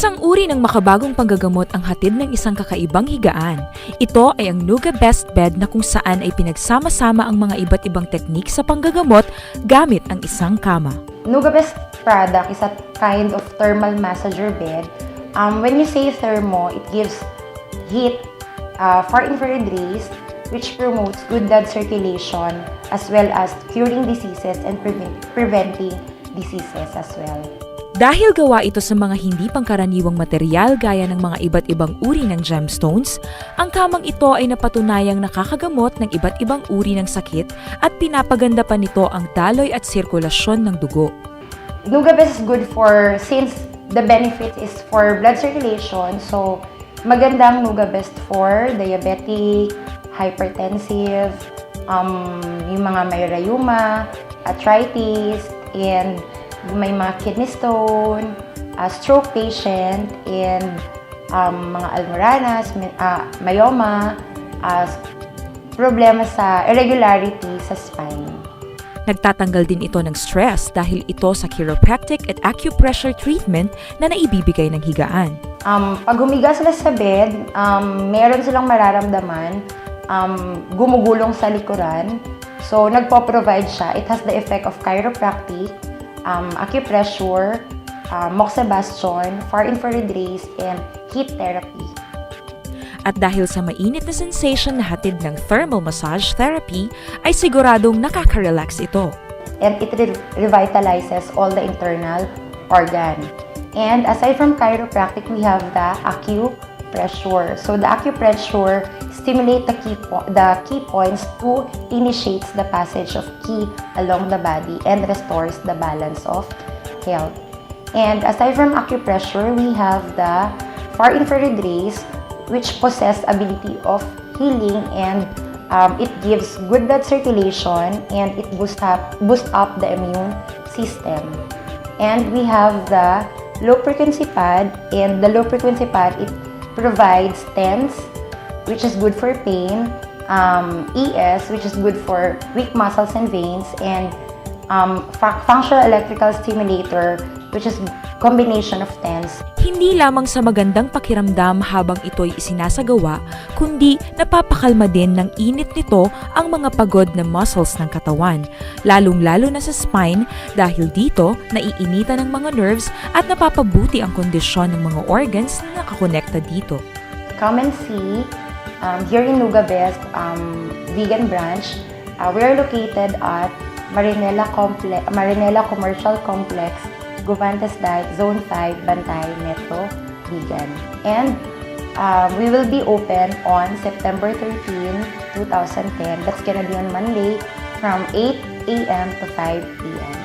Isang uri ng makabagong panggagamot ang hatid ng isang kakaibang higaan. Ito ay ang Nuga Best Bed na kung saan ay pinagsama-sama ang mga iba't ibang teknik sa panggagamot gamit ang isang kama. Nuga Best product is a kind of thermal massager bed. When you say thermo, it gives heat for infrared rays, which promotes good blood circulation as well as curing diseases and preventing diseases as well. Dahil gawa ito sa mga hindi pangkaraniwang material gaya ng mga iba't ibang uri ng gemstones, ang kamang ito ay napatunayang nakakagamot ng iba't ibang uri ng sakit at pinapaganda pa nito ang daloy at sirkulasyon ng dugo. Nuga Best is good since the benefit is for blood circulation, so magandang Nuga Best for diabetic, hypertensive, yung mga may rheuma, arthritis, and may mga kidney stone, stroke patient, and mga almoranas, myoma, problema sa irregularity sa spine. Nagtatanggal din ito ng stress dahil ito sa chiropractic at acupressure treatment na naibibigay ng higaan. Pag humiga sila sa bed, meron silang mararamdaman, gumugulong sa likuran. So, nagpo-provide siya. It has the effect of chiropractic, acupressure, moxibustion, far infrared rays, and heat therapy. At dahil sa mainit na sensation na hatid ng thermal massage therapy, ay siguradong nakaka-relax ito. And it revitalizes all the internal organ. And aside from chiropractic, we have the acupressure. So the acupressure stimulates the key points to initiate the passage of ki along the body and restores the balance of health. And aside from acupressure, we have the far infrared rays, which possess ability of healing, and it gives good blood circulation and it boosts up the immune system. And we have the low frequency pad, and the low frequency pad, it provides TENS, which is good for pain, ES, which is good for weak muscles and veins, and functional electrical stimulator, which is combination of TENS. Hindi lamang sa magandang pakiramdam habang ito'y isinasagawa, kundi napapakalma din ng init nito ang mga pagod na muscles ng katawan, lalong-lalo na sa spine dahil dito naiinitan ng mga nerves at napapabuti ang kondisyon ng mga organs na nakakonekta dito. Come and see here in Nuga Best Vegan Branch. We are located at Marinela Commercial Complex, Guvantes Dike, Zone 5, Bantay, Metro, Vegan. And we will be open on September 13, 2010. That's gonna be on Monday from 8 a.m. to 5 p.m.